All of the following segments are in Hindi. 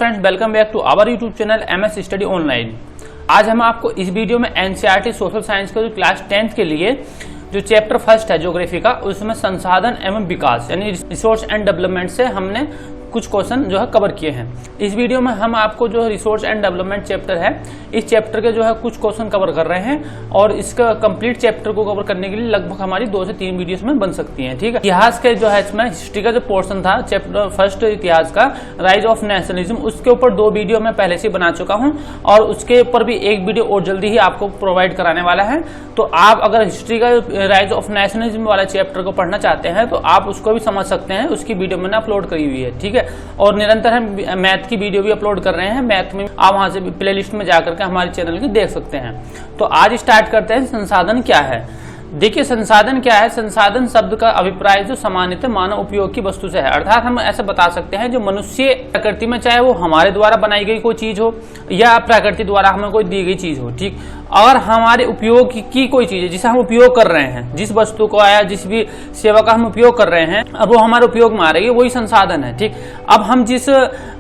Friends, welcome back to our YouTube channel MS study online. आज हम आपको इस वीडियो में NCERT सोशल साइंस का जो क्लास 10th के लिए जो चैप्टर फर्स्ट है ज्योग्राफी का, उसमें संसाधन एवं विकास यानी रिसोर्स एंड डेवलपमेंट से हमने कुछ क्वेश्चन जो है कवर किए हैं। इस वीडियो में हम आपको जो रिसोर्स एंड डेवलपमेंट चैप्टर है, इस चैप्टर के जो है कुछ क्वेश्चन कवर कर रहे हैं और इसका कंप्लीट चैप्टर को कवर करने के लिए लगभग हमारी 2 से 3 वीडियोस में बन सकती हैं। ठीक है, इतिहास के जो है इसमें हिस्ट्री का जो पोर्शन था चैप्टर फर्स्ट इतिहास का राइज ऑफ नेशनलिज्म, उसके ऊपर 2 वीडियो मैं पहले से बना चुका हूँ और उसके ऊपर भी एक वीडियो और जल्दी ही आपको प्रोवाइड कराने वाला है। तो आप अगर हिस्ट्री का राइज ऑफ नेशनलिज्म वाला चैप्टर को पढ़ना चाहते हैं तो आप उसको भी समझ सकते हैं, उसकी वीडियो मैंने अपलोड करी हुई है। ठीक है, और निरंतर हम मैथ की वीडियो भी अपलोड कर रहे हैं। मैथ में आप वहां से प्लेलिस्ट में जाकर के हमारे चैनल की देख सकते हैं। तो आज स्टार्ट करते हैं, संसाधन क्या है। देखिए, संसाधन क्या है। संसाधन शब्द का अभिप्राय जो सामान्यतः मानव उपयोग की वस्तु से है, अर्थात हम ऐसे बता सकते हैं जो मनुष्य प्रकृति में, चाहे वो हमारे द्वारा बनाई गई कोई चीज हो या प्रकृति द्वारा हमें कोई दी गई चीज हो, ठीक, और हमारे उपयोग की कोई चीज है जिसे हम उपयोग कर रहे हैं, जिस वस्तु को या जिस भी सेवा का हम उपयोग कर रहे हैं, अब वो हमारे उपयोग में आ रही है, वही संसाधन है। ठीक, अब हम जिस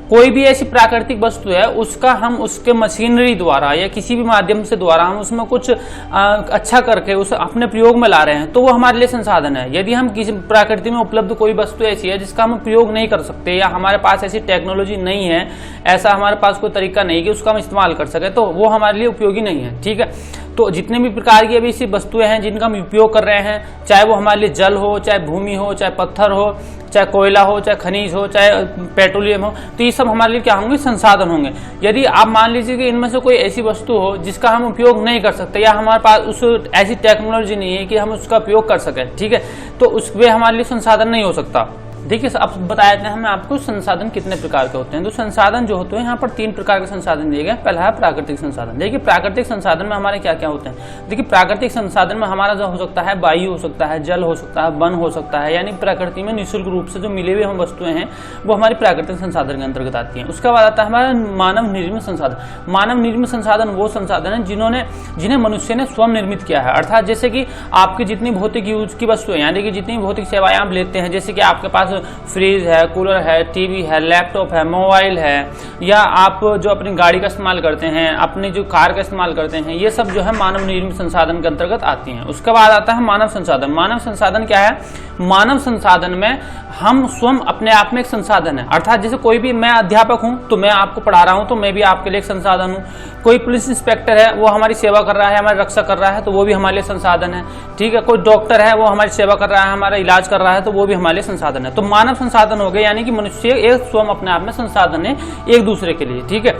कोई भी ऐसी प्राकृतिक वस्तु है उसका हम उसके मशीनरी द्वारा या किसी भी माध्यम से द्वारा हम उसमें कुछ अच्छा करके उसे अपने प्रयोग में ला रहे हैं, तो वो हमारे लिए संसाधन है। यदि हम किसी प्रकृति में उपलब्ध कोई वस्तु ऐसी है जिसका हम उपयोग नहीं कर सकते या हमारे पास ऐसी टेक्नोलॉजी नहीं है, ऐसा हमारे पास कोई तरीका नहीं कि उसका हम इस्तेमाल कर सके, तो वो हमारे लिए उपयोगी नहीं है। ठीक है, तो जितने भी प्रकार की अभी ऐसी वस्तुएं हैं जिनका हम उपयोग कर रहे हैं, चाहे वो हमारे लिए जल हो, चाहे भूमि हो, चाहे पत्थर हो, चाहे कोयला हो, चाहे खनिज हो, चाहे पेट्रोलियम हो, तो ये सब हमारे लिए क्या होंगे, संसाधन होंगे। यदि आप मान लीजिए कि इनमें से कोई ऐसी वस्तु हो जिसका हम उपयोग नहीं कर सकते या हमारे पास उस ऐसी टेक्नोलॉजी नहीं है कि हम उसका उपयोग कर सकें, ठीक है, तो उसमें हमारे लिए संसाधन नहीं हो सकता। देखिए, अब बता देते हैं हमें आपको संसाधन कितने प्रकार के होते हैं। तो संसाधन जो होते हैं यहाँ पर 3 प्रकार के संसाधन दिए गए। पहला है प्राकृतिक संसाधन। देखिए, प्राकृतिक संसाधन में हमारे क्या क्या होते हैं। देखिए, प्राकृतिक संसाधन में हमारा जो हो सकता है वायु हो सकता है, जल हो सकता है, वन हो सकता है, यानी प्रकृति में निःशुल्क रूप से जो मिले हुए हम वस्तुएं हैं वो हमारी प्राकृतिक संसाधन के अंतर्गत आती है। उसके बाद आता है हमारा मानव निर्मित संसाधन। मानव निर्मित संसाधन वो संसाधन है जिन्हें मनुष्य ने स्वयं निर्मित किया है, अर्थात जैसे कि आपकी जितनी भौतिक यूज की वस्तुएं, यानी कि जितनी भौतिक सेवाएं आप लेते हैं, जैसे कि आपके पास फ्रिज है, कूलर है, टीवी है, लैपटॉप है, मोबाइल है, या आप जो अपनी गाड़ी का इस्तेमाल करते हैं, अपनी जो कार का इस्तेमाल करते हैं, ये सब जो है मानव निर्मित संसाधन के अंतर्गत आती हैं। उसके बाद आता है मानव संसाधन। मानव संसाधन क्या है। मानव संसाधन में हम स्वयं अपने आप में एक संसाधन है, अर्थात जैसे कोई भी, मैं अध्यापक हूं तो मैं आपको पढ़ा रहा हूं तो मैं भी आपके लिए एक संसाधन हूं। कोई पुलिस इंस्पेक्टर है, वो हमारी सेवा कर रहा है, हमारी रक्षा कर रहा है, तो वो भी हमारे लिए संसाधन है। ठीक है, कोई डॉक्टर है, वो हमारी सेवा कर रहा है, हमारा इलाज कर रहा है, तो वो भी हमारे लिए संसाधन है। तो मानव संसाधन हो गए, यानी कि मनुष्य एक स्वयं अपने आप में संसाधन है एक दूसरे के लिए। ठीक है,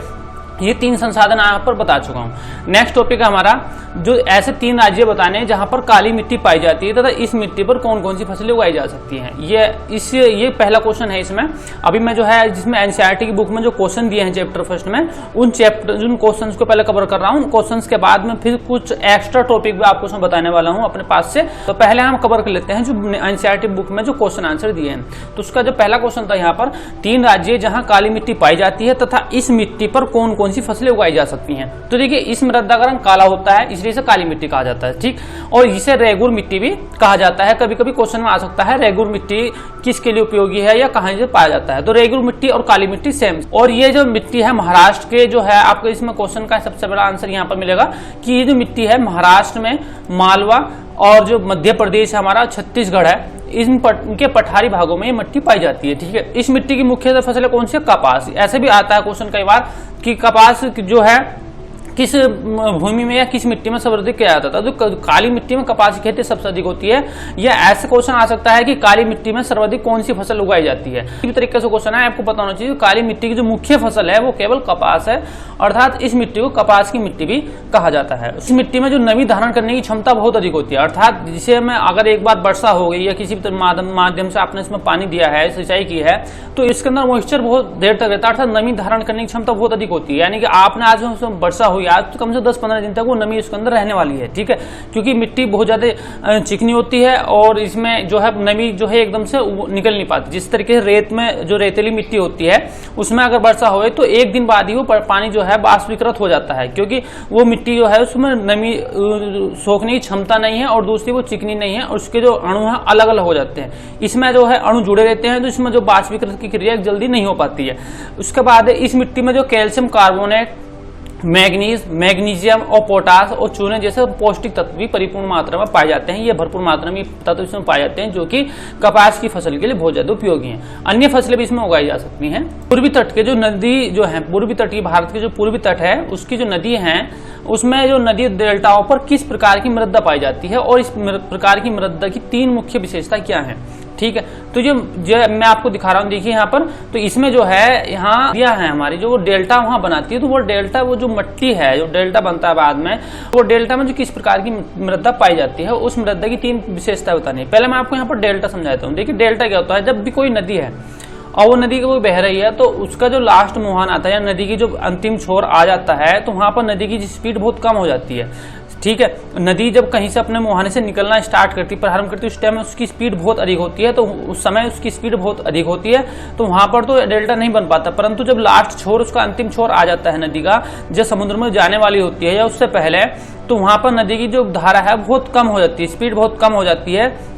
ये 3 संसाधन यहाँ पर बता चुका हूँ। नेक्स्ट टॉपिक है हमारा, जो ऐसे 3 राज्य बताने हैं जहां पर काली मिट्टी पाई जाती है तथा इस मिट्टी पर कौन कौन सी फसलें उगाई जा सकती हैं। ये पहला क्वेश्चन है इसमें। अभी मैं जो है जिसमें NCERT की बुक में जो क्वेश्चन दिए हैं चैप्टर फर्स्ट में, उन क्वेश्चन को पहले कवर कर रहा हूँ। क्वेश्चन के बाद में फिर कुछ एक्स्ट्रा टॉपिक भी आपको बताने वाला हूँ अपने पास से। तो पहले हम कवर कर लेते हैं जो NCERT बुक में जो क्वेश्चन आंसर दिए हैं। तो उसका जो पहला क्वेश्चन था यहाँ पर, 3 राज्य जहाँ काली मिट्टी पाई जाती है तथा इस मिट्टी पर कौन कौन सी फसलें उगाई जा सकती हैं। तो देखिए, इस मृदा का रंग काला होता है, इसलिए इसे काली मिट्टी कहा जाता है। ठीक, और इसे रेगुर मिट्टी भी कहा जाता है। कभी कभी क्वेश्चन में आ सकता है रेगुर मिट्टी किसके लिए उपयोगी है या कहां से पाया जाता है। तो रेगुर मिट्टी और काली मिट्टी सेम। और ये जो मिट्टी है महाराष्ट्र के जो है, आपको इसमें क्वेश्चन का सबसे बड़ा आंसर यहाँ पर मिलेगा कि ये जो मिट्टी है महाराष्ट्र में, मालवा और जो मध्य प्रदेश हमारा छत्तीसगढ़ है, इनके पठारी भागों में ये मिट्टी पाई जाती है। ठीक है, इस मिट्टी की मुख्य फसलें कौन सी है, कपास। ऐसे भी आता है क्वेश्चन कई बार कि कपास जो है किस भूमि में या किस मिट्टी में सर्वाधिक किया जाता था। तो काली मिट्टी में कपास की खेती सबसे अधिक होती है। या ऐसे क्वेश्चन आ सकता है कि काली मिट्टी में सर्वाधिक कौन सी फसल उगाई जाती है। इस तरीके से क्वेश्चन है, आपको पता होना चाहिए काली मिट्टी की जो मुख्य फसल है वो केवल कपास है, अर्थात इस मिट्टी को कपास की मिट्टी भी कहा जाता है। इस मिट्टी में जो नमी धारण करने की क्षमता बहुत अधिक होती है, अर्थात जिसे में अगर एक बार वर्षा हो गई या किसी माध्यम से आपने इसमें पानी दिया है, सिंचाई की है, तो इसके अंदर मॉइस्चर बहुत देर तक रहता है, अर्थात नमी धारण करने की क्षमता बहुत अधिक होती है। यानी कि आपने आज वर्षा हुई होगी आज, तो कम से 10-15 दिन तक वो नमी उसके अंदर रहने वाली है, ठीक है, क्योंकि मिट्टी बहुत ज्यादा चिकनी होती है और इसमें जो है नमी जो है एकदम से निकल नहीं पाती। जिस तरीके से रेत में जो रेतीली मिट्टी होती है उसमें अगर वर्षा हो तो एक दिन बाद ही वो पानी जो है बाष्पीकृत हो जाता है, क्योंकि वो मिट्टी जो है उसमें नमी सोखने की क्षमता नहीं है और दूसरी वो चिकनी नहीं है और उसके जो अणु है अलग अलग हो जाते हैं। इसमें जो है अणु जुड़े रहते हैं तो इसमें जो बाष्पीकरण की क्रिया जल्दी नहीं हो पाती है। उसके बाद इस मिट्टी में जो कैल्शियम कार्बोनेट, मैग्नीज, मैग्नीशियम और पोटास और चूने जैसे पौष्टिक तत्व भी परिपूर्ण मात्रा में पाए जाते हैं। ये भरपूर मात्रा में तत्व इसमें पाए जाते हैं जो कि कपास की फसल के लिए बहुत ज्यादा उपयोगी हैं। अन्य फसलें भी इसमें उगाई जा सकती हैं। पूर्वी तट के जो नदी जो है, पूर्वी तट की भारत के जो पूर्वी तट है उसकी जो नदी है उसमें जो नदी डेल्टाओं पर किस प्रकार की मृदा पाई जाती है और इस प्रकार की मृदा की 3 मुख्य विशेषता क्या है, ठीक है। तो जो मैं आपको दिखा रहा हूँ, देखिए यहाँ पर, तो इसमें जो है यहाँ दिया है हमारी जो वो डेल्टा वहां बनाती है, तो वो डेल्टा वो जो मट्टी है जो डेल्टा बनता है बाद में, वो डेल्टा में जो किस प्रकार की मृदा पाई जाती है उस मृदा की 3 विशेषता बतानी है। पहले मैं आपको यहाँ पर डेल्टा समझाता हूँ। देखिए डेल्टा क्या होता है, जब भी कोई नदी है और वो नदी को बह रही है तो उसका जो लास्ट मुहान आता है या नदी की जो अंतिम छोर आ जाता है तो वहां पर नदी की स्पीड बहुत कम हो जाती है, ठीक है। नदी जब कहीं से अपने मुहाने से निकलना स्टार्ट करती, प्रारंभ करती, उस टाइम में उसकी स्पीड बहुत अधिक होती है, तो उस समय उसकी स्पीड बहुत अधिक होती है, तो वहां पर तो डेल्टा नहीं बन पाता। परंतु जब लास्ट छोर, उसका अंतिम छोर आ जाता है नदी का, जब समुद्र में जाने वाली होती है या उससे पहले, तो वहां पर नदी की जो धारा है बहुत कम हो जाती है, स्पीड बहुत कम हो जाती है।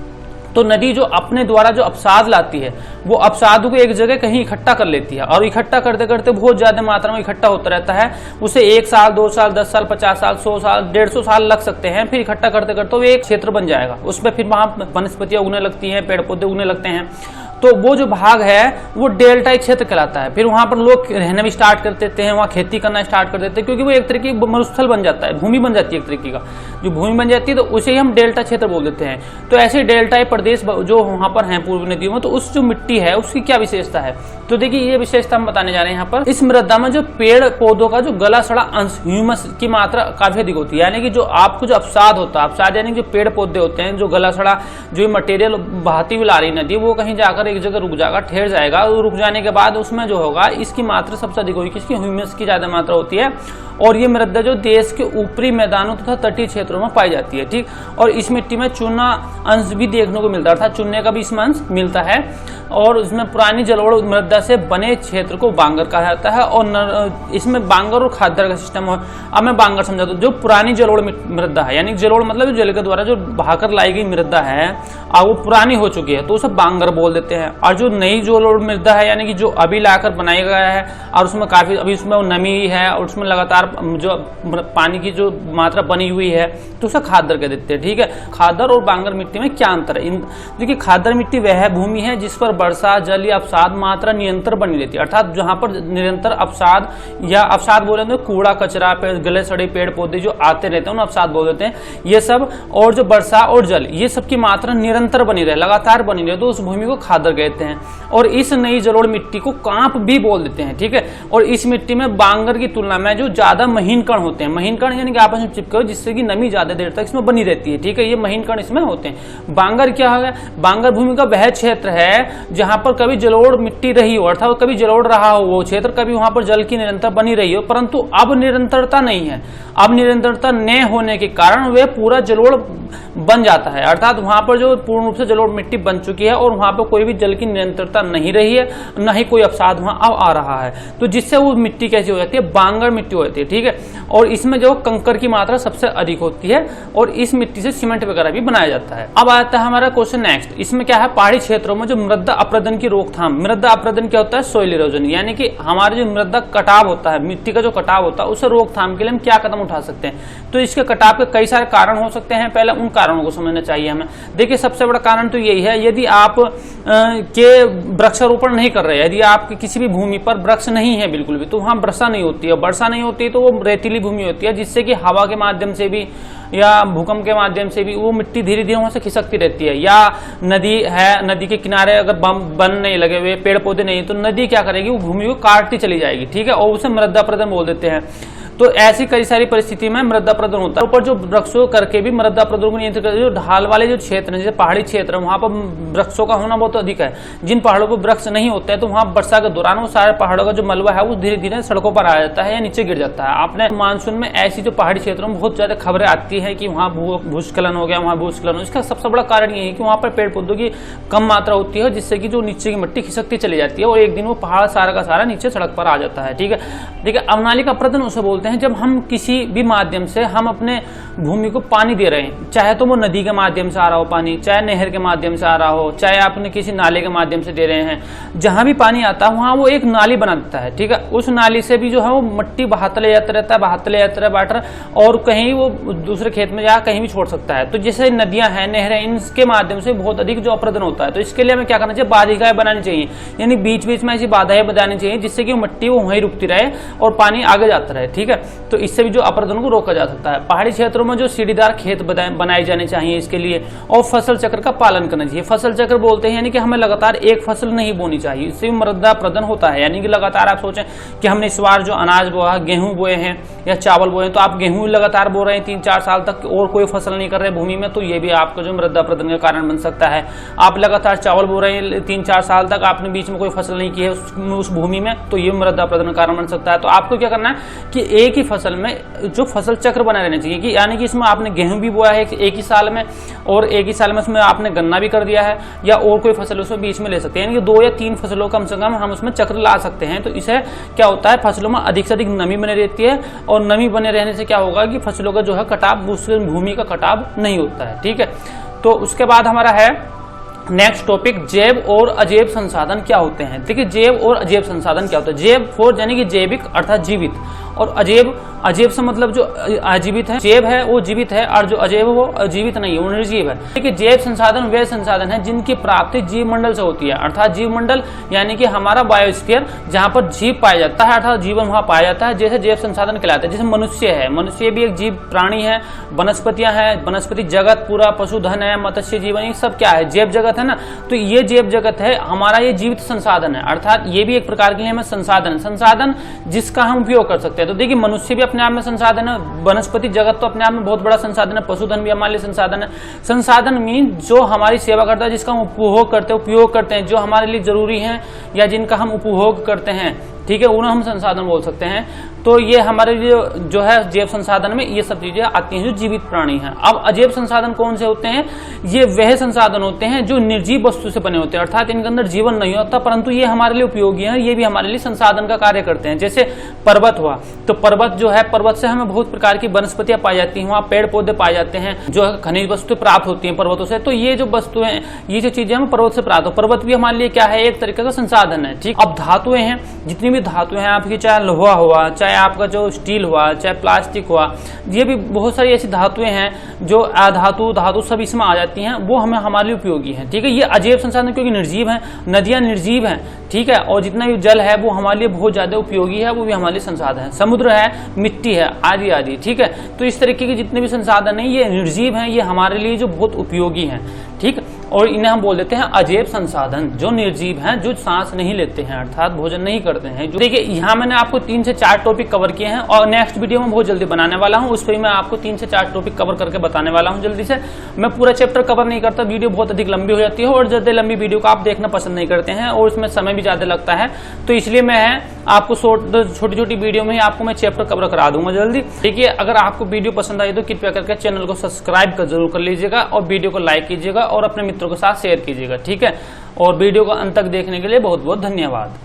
तो नदी जो अपने द्वारा जो अवसाद लाती है वो अवसाद को एक जगह कहीं इकट्ठा कर लेती है और इकट्ठा करते करते बहुत ज्यादा मात्रा में इकट्ठा होता रहता है। उसे 1 साल, 2 साल, 10 साल, 50 साल, 100 साल, 150 साल लग सकते हैं। फिर इकट्ठा करते करते वो एक क्षेत्र बन जाएगा, उसमें फिर वहां वनस्पतियां उगने लगती हैं, पेड़ पौधे उगने लगते हैं। तो वो जो भाग है वो डेल्टाई क्षेत्र कहलाता है। फिर वहां पर लोग रहना भी स्टार्ट कर देते हैं, वहां खेती करना स्टार्ट कर देते हैं, क्योंकि वो एक तरह की मरुस्थल बन जाता है, भूमि बन जाती है एक तरीके का। जो भूमि बन जाती है तो उसे ही हम डेल्टा क्षेत्र बोल देते हैं। तो ऐसे डेल्टाई प्रदेश जो वहां पर है पूर्वी नदियों में, तो उस जो मिट्टी है उसकी क्या विशेषता है, तो देखिए ये विशेषता हम बताने जा रहे हैं यहाँ पर। इस मृदा में जो पेड़ पौधों का जो गला सड़ा अंश, ह्यूमस की मात्रा काफी अधिक होती है, यानी कि जो आपको जो अवसाद होता है, अवसाद यानी जो पेड़ पौधे होते हैं, जो गला सड़ा जो मटेरियल बहाती हुई ला रही नदी, वो कहीं जाकर एक जगह रुक जाएगा, ठहर जाएगा, और रुक जाने के बाद उसमें जो होगा इसकी मात्रा सबसे अधिक होगी, इसकी ह्यूमस की ज्यादा मात्रा होती है। और ये मृदा जो देश के ऊपरी मैदानों तथा तटीय क्षेत्रों में पाई जाती है, ठीक। और इस मिट्टी में चूना अंश भी देखने को मिलता है, अर्थात चूने का भी इसमें अंश मिलता है। और इसमें पुरानी जलोढ़ मृदा से बने क्षेत्र को बांगर कहा जाता है। और इसमें बांगर और खादर का सिस्टम है। अब मैं बांगर समझा दूं, जो पुरानी जलोढ़ मृदा है, यानी जलोढ़ मतलब जल के द्वारा जो बहाकर लाई गई मृदा है, वो पुरानी हो चुकी है तो उसे बांगर बोल देते हैं। और जो नई जलोढ़ मृदा है, यानी कि जो अभी लाकर बनाया गया है और उसमें काफी अभी उसमें नमी है और उसमें लगातार जो पानी की जो मात्रा बनी हुई है, तो उसे खादर कह देते हैं, ठीक है। खादर और बांगर मिट्टी में क्या अंतर है? देखिए, खादर मिट्टी वह भूमि है जिस पर वर्षा जल या अवसाद मात्रा निरंतर बनी रहती है, अर्थात जहां पर निरंतर अवसाद या अवसाद बोले तो कूड़ा कचरा, गले सड़े पेड़ पौधे जो आते रहते हैं उन्हें अवसाद बोल देते हैं, ये सब। और जो वर्षा और जल, ये सब की मात्रा निरंतर बनी रहे, लगातार बनी रहे, तो उस भूमि को खादर कहते हैं। और इस नई जलोढ़ मिट्टी को कांप भी बोल देते हैं, ठीक है। और इस मिट्टी में बांगर की तुलना में जो ज्यादा महीन कण होते हैं, महीन कण यानी कि आपस में चिपके, जिससे कि नमी ज्यादा देर तक इसमें बनी रहती है, ठीक है। ये महीन कण इसमें होते हैं। बांगर क्या है? बांगर भूमि का वह क्षेत्र है जहां पर कभी जलोढ़ मिट्टी रही हो, अर्थात कभी जलोढ़ रहा हो वो क्षेत्र, कभी वहां पर जल की निरंतर बनी रही हो, परंतु अब निरंतरता नहीं है। अब निरंतरता न होने के कारण वे पूरा जलोढ़ बन जाता है, अर्थात वहां पर जो पूर्ण रूप से जलोढ़ मिट्टी बन चुकी है और वहां पर कोई भी जल की निरंतरता नहीं रही है, न ही कोई अवसाद वहां अब आ रहा है। तो जिससे वो मिट्टी कैसी हो जाती है? बांगर मिट्टी हो जाती है, ठीक है। और इसमें जो कंकर की मात्रा सबसे अधिक होती है और इस मिट्टी से सीमेंट वगैरह भी बनाया जाता है। अब आता है हमारा क्वेश्चन नेक्स्ट। इसमें क्या है? पहाड़ी क्षेत्रों में जो मृदा अपरदन की रोकथाम। मृदा अपरदन क्या होता है? सोइल इरोजन, यानी कि हमारे जो मृदा कटाव होता है, मिट्टी का जो कटाव होता है, उसे रोकथाम के लिए हम क्या कदम उठा सकते हैं? तो इसके कटाव के कई सारे कारण हो सकते हैं। पहले उन कारणों को समझना चाहिए हमें। देखिए, सबसे बड़ा कारण तो यही है, यदि आप के वृक्षारोपण नहीं कर रहे हैं, यदि आपकी किसी भी भूमि पर वृक्ष नहीं है बिल्कुल भी, तो वहां वर्षा नहीं होती है। वर्षा नहीं होती तो वो रेतीली भूमि होती है, जिससे कि हवा के माध्यम से भी या भूकंप के माध्यम से भी वो मिट्टी धीरे धीरे वहां से खिसकती रहती है। या नदी है, नदी के किनारे अगर बन नहीं लगे हुए, पेड़ पौधे नहीं, तो नदी क्या करेगी? वो भूमि को काटती चली जाएगी, ठीक है। और उसे मृदा अपरदन बोल देते हैं। तो ऐसी कई सारी परिस्थिति में मृदा प्रदूषण होता है। ऊपर जो वृक्षों करके भी मृदा प्रदूषण को नियंत्रित करते, जो ढाल वाले जो क्षेत्र हैं, जैसे पहाड़ी क्षेत्र है, वहां पर वृक्षों का होना बहुत अधिक है। जिन पहाड़ों पर वृक्ष नहीं होते हैं तो वहां वर्षा के दौरान वो सारे पहाड़ों का जो मलबा है वो धीरे धीरे सड़कों पर आ जाता है या नीचे गिर जाता है। आपने मानसून में ऐसी जो पहाड़ी क्षेत्रों में बहुत ज्यादा खबरें आती है कि वहां भूस्खलन हो गया, वहां भूस्खलन हो। इसका सबसे बड़ा कारण ये है कि वहां पर पेड़ पौधों की कम मात्रा होती है, जिससे कि जो नीचे की मिट्टी खिसकती चली जाती है और एक दिन वो पहाड़ सारा का सारा नीचे सड़क पर आ जाता है। ठीक है, देखिए अवनालिका प्रदूषण उसे बोलते हैं जब हम किसी भी माध्यम से हम अपने भूमि को पानी दे रहे हैं, चाहे तो वो नदी के माध्यम से आ रहा हो पानी, चाहे नहर के माध्यम से आ रहा हो, चाहे आपने किसी नाले के माध्यम से दे रहे हैं, जहां भी पानी आता है वहां वो एक नाली बना देता है। ठीक है, उस नाली से भी जो है वो मिट्टी बहाते ले जाता रहता है, बहाते ले जाता है वाटर, और कहीं वो दूसरे खेत में या कहीं भी छोड़ सकता है। तो जैसे नदियां हैं, नहरें, इनके माध्यम से बहुत अधिक जो अप्रदूषण होता है। तो इसके लिए हमें क्या करना चाहिए, बाधिकाएं बनानी चाहिए, यानी बीच बीच में ऐसी बाधाएं बनानी चाहिए जिससे कि मिट्टी वो वहीं रुकती रहे और पानी आगे जाता रहे। ठीक है, तो इससे भी जो अप्रदूषण को रोका जा सकता है। पहाड़ी क्षेत्रों में जो सीढ़ीदार खेत बनाए जाने चाहिए इसके लिए, और फसल चक्र का पालन करना चाहिए। फसल चक्र बोलते हैं यानी कि हमें लगातार एक फसल नहीं बोनी चाहिए, इससे भी मृदा प्रदूषण होता है। यानी कि लगातार आप सोचें कि हमने इस बार जो अनाज बोया, गेहूं बोए हैं या चावल बोए हैं, तो आप गेहूं लगातार बो रहे हैं 3-4 साल तक और कोई फसल नहीं कर रहे भूमि में, तो ये भी आपका जो मृदा प्रदूषण का कारण बन सकता है। आप लगातार चावल बो रहे हैं 3-4 साल तक, आपने बीच में कोई फसल नहीं की है उस भूमि में, तो ये मृदा प्रदूषण का कारण बन सकता है। तो आपको क्या करना है कि एक ही फसल में जो फसल चक्र बना रहना चाहिए, कि यानी कि इसमें आपने गेहूं भी बोया है एक ही साल में, और एक ही साल में उसमें आपने गन्ना भी कर दिया है, या और कोई फसल उसमें बीच में ले सकते हैं, यानी कि 2 या 3 फसलों कम से कम हम उसमें चक्र ला सकते हैं। तो इससे क्या होता है, फसलों में अधिक से अधिक नमी बनी रहती है, और नमी बने रहने से क्या होगा कि फसलों का जो है कटाव, भूमि का कटाव नहीं होता है। ठीक है, तो उसके बाद हमारा है नेक्स्ट टॉपिक, जैव और अजैव संसाधन क्या होते हैं। देखिए जैव और अजैव संसाधन क्या होता है। जैव फॉर यानी कि जैविक अर्थात जीवित, और अजैव, अजैव से मतलब जो अजीवित है, जैव है वो जीवित है, और जो अजैव वो अजीवित नहीं है, वो निर्जीव है। देखिए जैव संसाधन वे संसाधन है जिनकी प्राप्ति जीव मंडल से होती है, अर्थात जीव मंडल यानी कि हमारा बायोस्फीयर जहां पर जीव पाया जाता है, अर्थात जीवन वहां पाया जाता है, जैसे जैव संसाधन कहलाते हैं। जैसे मनुष्य है, मनुष्य भी एक जीव प्राणी है, वनस्पतियां हैं, वनस्पति जगत पूरा, पशुधन है, मत्स्य जीवन, ये सब क्या है, जैव जगत है ना। तो ये जैव जगत है हमारा, ये जीवित संसाधन है, अर्थात ये भी एक प्रकार के लिए हमें संसाधन, संसाधन जिसका हम उपयोग कर सकते हैं। तो देखिए मनुष्य भी अपने आप में संसाधन है, वनस्पति जगत तो अपने आप में बहुत बड़ा संसाधन है, पशुधन भी हमारे लिए संसाधन है। संसाधन मीन जो हमारी सेवा करता है, जिसका हम उपभोग करते हैं, जो हमारे लिए जरूरी है या जिनका हम उपभोग करते हैं, ठीक है, उन्हें हम संसाधन बोल सकते हैं। तो ये हमारे लिए जो है जैव संसाधन में ये सब चीजें आती हैं जो जीवित प्राणी हैं। अब अजैव संसाधन कौन से होते हैं, ये वह संसाधन होते हैं जो निर्जीव वस्तु से बने होते हैं, अर्थात इनके अंदर जीवन नहीं होता, परंतु ये हमारे लिए उपयोगी है, ये भी हमारे लिए संसाधन का कार्य करते हैं। जैसे पर्वत हुआ, तो पर्वत जो है, पर्वत से हमें बहुत प्रकार की वनस्पतियां पाई जाती हैं, वहाँ पेड़ पौधे पाए जाते हैं, जो खनिज वस्तुएं प्राप्त होती हैं पर्वतों से। तो ये जो वस्तुएं, ये जो चीजें हमें पर्वत से प्राप्त हो, पर्वत भी हमारे लिए क्या है, एक तरीके का संसाधन है। ठीक, अब धातुएं हैं, जितनी भी धातुएं हैं आपकी, चाहे लोहा हुआ, चाहे आपका जो स्टील हुआ, चाहे प्लास्टिक हुआ, ये भी बहुत सारी ऐसी धातुएं हैं जो अधातु, धातु सब इसमें आ जाती हैं, वो हमें हमारे लिए उपयोगी है। ठीक है, ये अजैव संसाधन क्योंकि निर्जीव है, नदियां निर्जीव हैं, ठीक है, और जितना भी जल है वो हमारे लिए बहुत ज्यादा उपयोगी है, वो भी हमारे लिए संसाधन है। समुद्र है, मिट्टी है, आदि आदि। ठीक है, तो इस तरीके के जितने भी संसाधन है ये निर्जीव हैं, ये हमारे लिए जो बहुत उपयोगी हैं। ठीक, और इन्हें हम बोल देते हैं अजैव संसाधन, जो निर्जीव हैं, जो सांस नहीं लेते हैं, अर्थात भोजन नहीं करते हैं। जो देखिए यहाँ मैंने आपको 3 से 4 टॉपिक कवर किए हैं, और नेक्स्ट वीडियो में बहुत जल्दी बनाने वाला हूँ, उस पर मैं आपको 3 से 4 टॉपिक कवर करके बताने वाला हूँ जल्दी से। मैं पूरा चैप्टर कवर नहीं करता, वीडियो बहुत अधिक लंबी हो जाती है, और ज्यादा लंबी वीडियो को आप देखना पसंद नहीं करते हैं, और उसमें समय भी ज्यादा लगता है, तो इसलिए मैं आपको छोटी छोटी वीडियो में ही आपको मैं चैप्टर कवर करा दूंगा जल्दी। देखिए अगर आपको वीडियो पसंद आई तो कृपया करके चैनल को सब्सक्राइब जरूर कर लीजिएगा, और वीडियो को लाइक कीजिएगा, और अपने मित्रों के साथ शेयर कीजिएगा। ठीक है, और वीडियो को अंत तक देखने के लिए बहुत बहुत धन्यवाद।